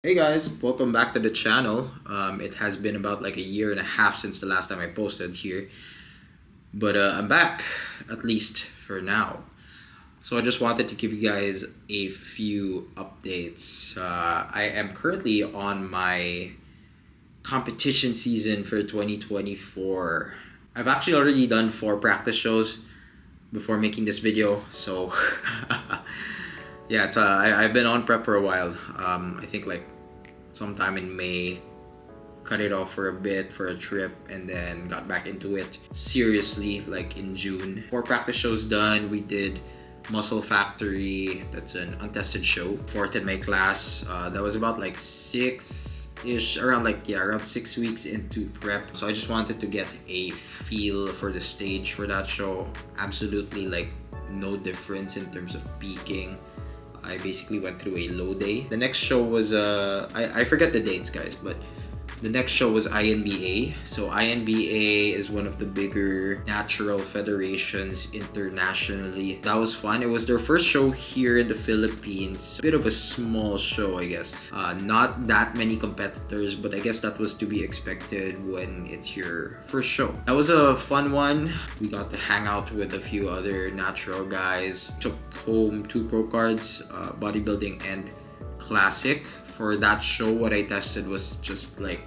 Hey guys, welcome back to the channel. It has been about like a year and a half since the last time I posted here, but I'm back, at least for now. So I just wanted to give you guys a few updates. I am currently on my competition season for 2024. I've actually already done 4 practice shows before making this video, so yeah, I've been on prep for a while. I think like sometime in May, cut it off for a bit for a trip, and then got back into it seriously like in June. 4 practice shows done. We did Muscle Factory, that's an untested show, 4th in my class. That was about like 6-ish, around 6 weeks into prep. So I just wanted to get a feel for the stage for that show. Absolutely like no difference in terms of peaking. I basically went through a low day. The next show was I forget the dates, guys, but the next show was INBA. So INBA is one of the bigger natural federations internationally. That was fun. It was their first show here in the Philippines. A bit of a small show, I guess. Not that many competitors, but I guess that was to be expected when it's your first show. That was a fun one. We got to hang out with a few other natural guys. Took home 2 pro cards, bodybuilding and classic. For that show, what I tested was just like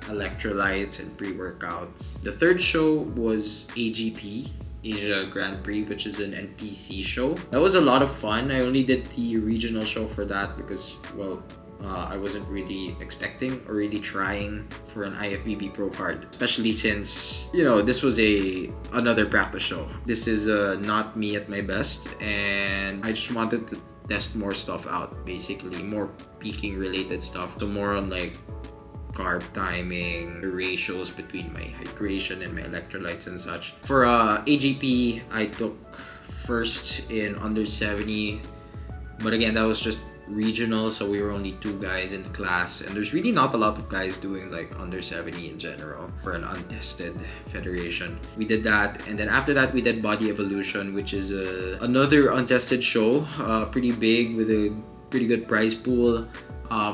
electrolytes and pre-workouts. The third show was AGP, Asia Grand Prix, which is an NPC show. That was a lot of fun. I only did the regional show for that because, well, I wasn't really expecting or really trying for an IFBB Pro card, especially since, you know, this was another practice show. This is not me at my best, and I just wanted to test more stuff out, basically more peaking related stuff. So more on like carb timing, the ratios between my hydration and my electrolytes and such. For AGP, I took first in under 70, but again, that was just regional, so we were only 2 guys in class, and there's really not a lot of guys doing like under 70 in general for an untested federation. We did that, and then after that we did Body Evolution, which is another untested show, pretty big with a pretty good prize pool.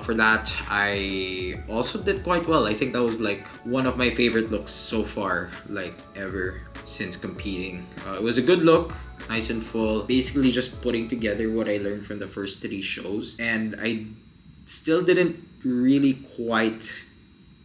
For that, I also did quite well. I think that was like one of my favorite looks so far, like ever since competing. It was a good look, nice and full. Basically just putting together what I learned from the first 3 shows. And I still didn't really quite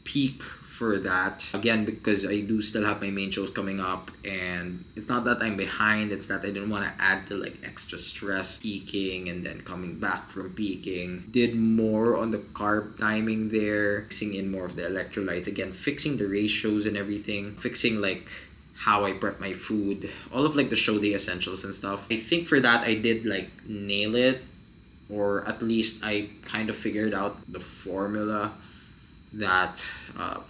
peak for that. Again, because I do still have my main shows coming up, and it's not that I'm behind, it's that I didn't want to add the like extra stress peaking and then coming back from peaking. Did more on the carb timing there, mixing in more of the electrolytes, again fixing the ratios and everything, fixing like how I prep my food, all of like the show day essentials and stuff. I think for that I did like nail it, or at least I kind of figured out the formula that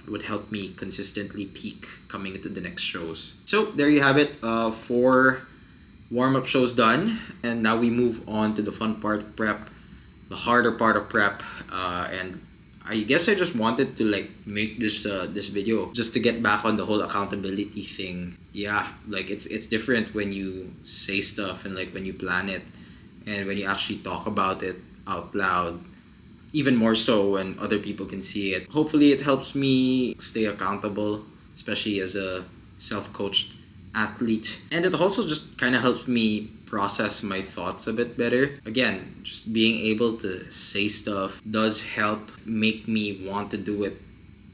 would help me consistently peak coming into the next shows. So there you have it, 4 warm-up shows done, and now we move on to the fun part of prep, the harder part of prep, and I guess I just wanted to like make this video just to get back on the whole accountability thing. Yeah, like it's different when you say stuff and like when you plan it, and when you actually talk about it out loud. Even more so when other people can see it. Hopefully it helps me stay accountable, especially as a self-coached athlete. And it also just kind of helps me process my thoughts a bit better. Again, just being able to say stuff does help make me want to do it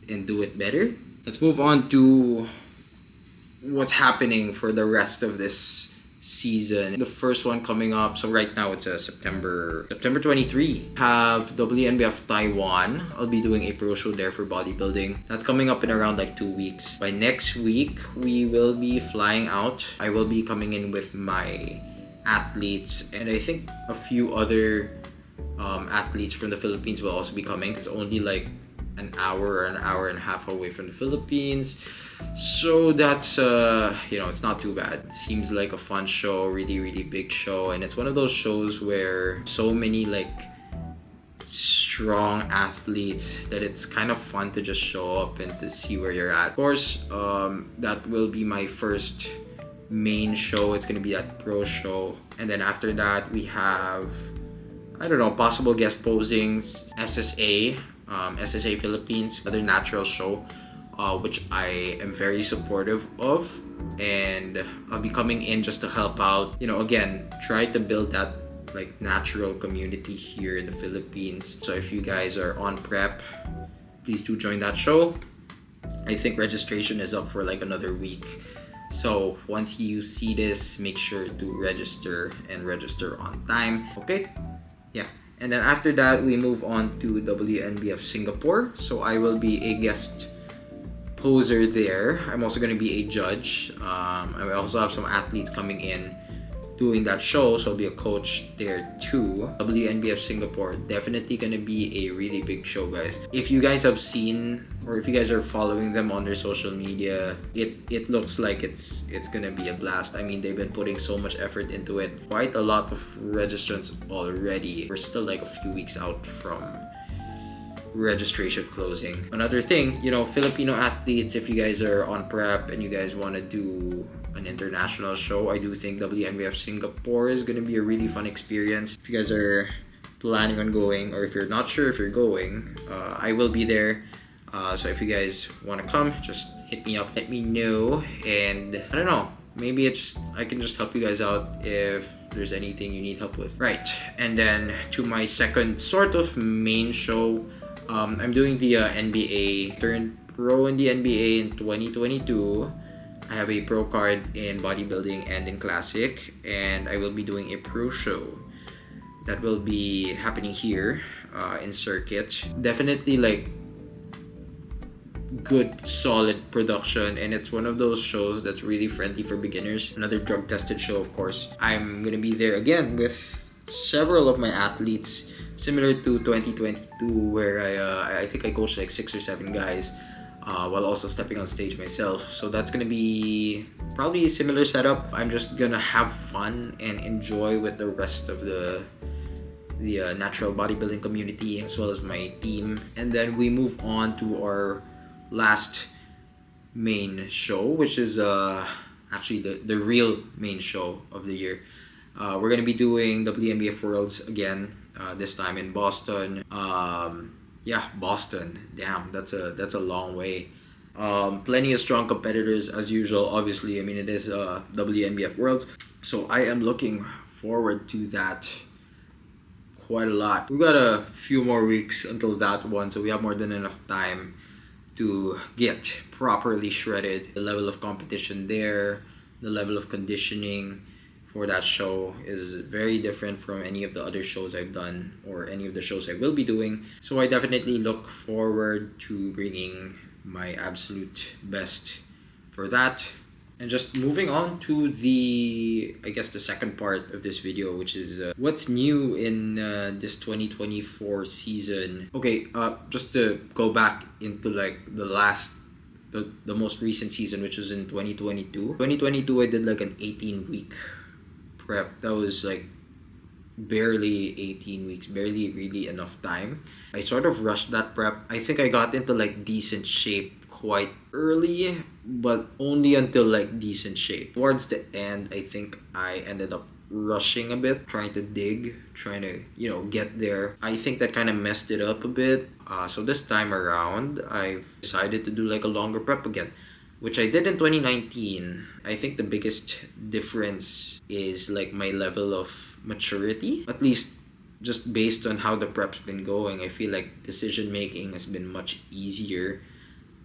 and do it better. Let's move on to what's happening for the rest of this season. The first one coming up, so right now it's September 23. Have WNBF Taiwan. I'll be doing a pro show there for bodybuilding. That's coming up in around like 2 weeks. By next week, we will be flying out. I will be coming in with my athletes, and I think a few other athletes from the Philippines will also be coming. It's only like an hour and a half away from the Philippines, so that's it's not too bad. It seems like a fun show, really big show, and it's one of those shows where so many like strong athletes that it's kind of fun to just show up and to see where you're at. Of course, that will be my first main show. It's gonna be that pro show, and then after that we have I don't know, possible guest posings, SSA Philippines, another natural show, which I am very supportive of, and I'll be coming in just to help out. You know, again, try to build that like natural community here in the Philippines. So if you guys are on prep, please do join that show. I think registration is up for like another week. So once you see this, make sure to register and register on time. Okay? Yeah. And then after that, we move on to WNBF Singapore. So I will be a guest poser there. I'm also going to be a judge. I also have some athletes coming in doing that show, so I'll be a coach there too. WNBF Singapore, definitely gonna be a really big show, guys. If you guys have seen, or if you guys are following them on their social media, it looks like it's gonna be a blast. I mean, they've been putting so much effort into it. Quite a lot of registrants already. We're still like a few weeks out from registration closing. Another thing, you know, Filipino athletes, if you guys are on prep and you guys want to do an international show, I do think WNBF Singapore is going to be a really fun experience. If you guys are planning on going, or if you're not sure if you're going, I will be there. So if you guys want to come, just hit me up, let me know, and I don't know, maybe I can just help you guys out if there's anything you need help with. Right, and then to my second sort of main show, I'm doing the NBA, turned pro in the NBA in 2022. I have a pro card in bodybuilding and in classic, and I will be doing a pro show that will be happening here in circuit. Definitely like good solid production, and it's one of those shows that's really friendly for beginners. Another drug tested show, of course. I'm gonna be there again with several of my athletes, similar to 2022, where I think I coached like 6 or 7 guys while also stepping on stage myself. So that's gonna be probably a similar setup. I'm just gonna have fun and enjoy with the rest of the natural bodybuilding community as well as my team. And then we move on to our last main show, which is actually the real main show of the year. We're gonna be doing WNBF Worlds again, this time in Boston. Boston. Damn, that's a long way. Plenty of strong competitors as usual. Obviously, I mean, it is WNBF Worlds, so I am looking forward to that quite a lot. We've got a few more weeks until that one, so we have more than enough time to get properly shredded. The level of competition there, the level of conditioning for that show is very different from any of the other shows I've done or any of the shows I will be doing. So I definitely look forward to bringing my absolute best for that. And just moving on to the second part of this video, which is what's new in this 2024 season. Okay, just to go back into like the most recent season, which is in 2022. 2022, I did like an 18-week prep. That was like barely 18 weeks, barely really enough time. I sort of rushed that prep. I think I got into like decent shape quite early, but only until like decent shape. Towards the end, I think I ended up rushing a bit, trying to get there. I think that kind of messed it up a bit. So this time around, I decided to do like a longer prep again, which I did in 2019. I think the biggest difference is like my level of maturity. At least just based on how the prep's been going, I feel like decision making has been much easier,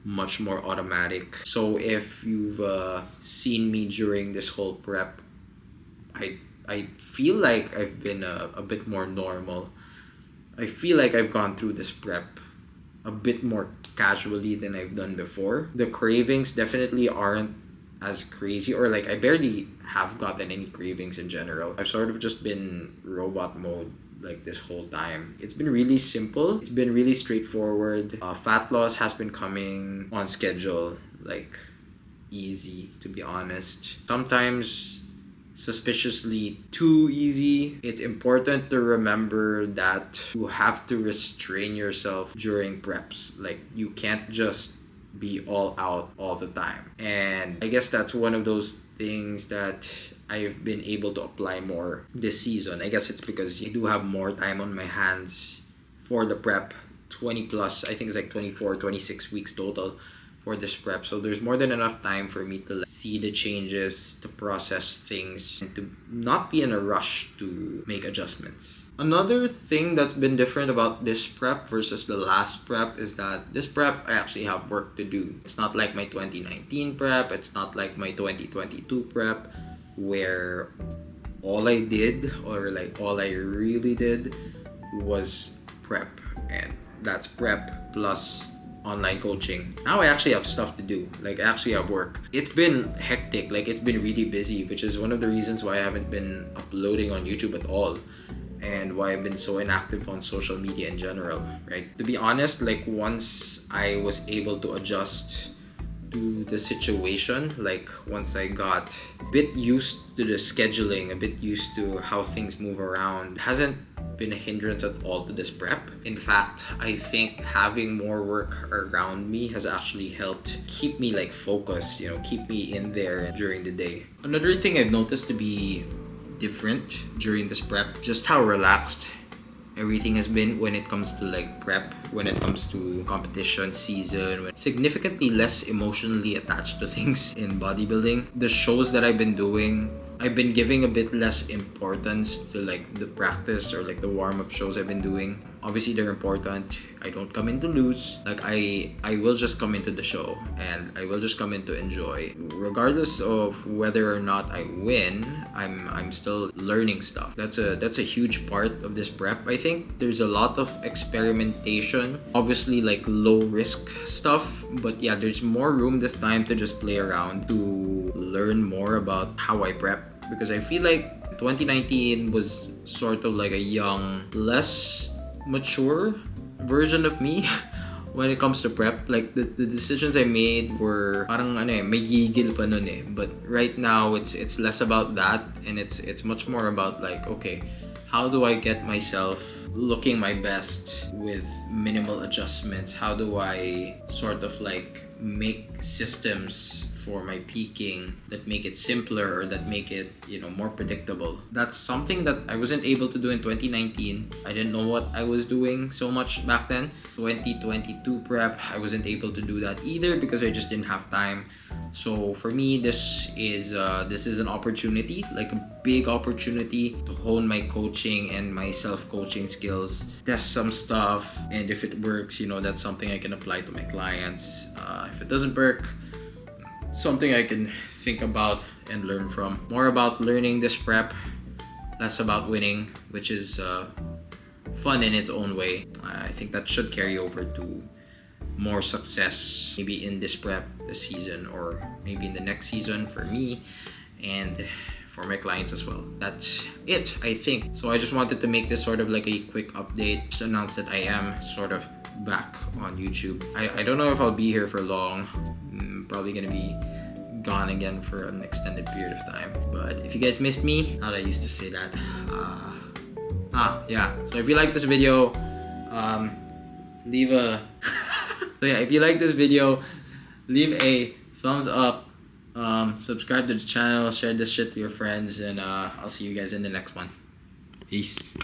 much more automatic. So if you've seen me during this whole prep, I feel like I've been a bit more normal. I feel like I've gone through this prep a bit more casually than I've done before. The cravings definitely aren't as crazy, or like I barely have gotten any cravings in general. I've sort of just been robot mode like this whole time. It's been really simple. It's been really straightforward. Fat loss has been coming on schedule, like easy, to be honest. Sometimes suspiciously too easy. It's important to remember that you have to restrain yourself during preps. Like, you can't just be all out all the time. And I guess that's one of those things that I've been able to apply more this season. I guess it's because I do have more time on my hands for the prep. 20 plus, I think it's like 24, 26 weeks total for this prep. So there's more than enough time for me to see the changes, to process things, and to not be in a rush to make adjustments. Another thing that's been different about this prep versus the last prep is that this prep, I actually have work to do. It's not like my 2019 prep. It's not like my 2022 prep where all I did, or like all I really did, was prep. And that's prep plus online coaching. Now I actually have stuff to do. Like, I actually have work. It's been hectic. Like, it's been really busy, which is one of the reasons why I haven't been uploading on YouTube at all, and why I've been so inactive on social media in general, right? To be honest, like, once I was able to adjust to the situation, like once I got a bit used to the scheduling, a bit used to how things move around, hasn't been a hindrance at all to this prep. In fact, I think having more work around me has actually helped keep me like focused, keep me in there during the day. Another thing I've noticed to be different during this prep, just how relaxed everything has been when it comes to like prep, when it comes to competition season, significantly less emotionally attached to things in bodybuilding. The shows that I've been doing, I've been giving a bit less importance to like the practice or like the warm-up shows I've been doing. Obviously they're important. I don't come in to lose. Like, I will just come into the show and I will just come in to enjoy. Regardless of whether or not I win, I'm still learning stuff. That's a huge part of this prep. I think there's a lot of experimentation. Obviously like low risk stuff, but yeah, there's more room this time to just play around, to learn more about how I prep, because I feel like 2019 was sort of like a young, less mature version of me when it comes to prep. Like the decisions I made were parang may gigil pa nun eh. But right now it's less about that, and it's much more about like, okay, how do I get myself looking my best with minimal adjustments? How do I sort of like make systems for my peaking that make it simpler, or that make it, more predictable? That's something that I wasn't able to do in 2019. I didn't know what I was doing so much back then. 2022 prep, I wasn't able to do that either because I just didn't have time. So for me, this is an opportunity, like a big opportunity to hone my coaching and my self-coaching skills, test some stuff, and if it works, that's something I can apply to my clients. If it doesn't work, something I can think about and learn from. More about learning this prep, less about winning, which is fun in its own way. I think that should carry over to more success, maybe in this prep this season, or maybe in the next season for me and for my clients as well. That's it, I think. So I just wanted to make this sort of like a quick update, just announce that I am sort of back on YouTube. I don't know if I'll be here for long. I'm probably gonna be gone again for an extended period of time. But if you guys missed me, how did I used to say that? Yeah. So if you like this video, leave a so yeah, if you like this video, leave a thumbs up, subscribe to the channel, share this shit to your friends, and I'll see you guys in the next one. Peace.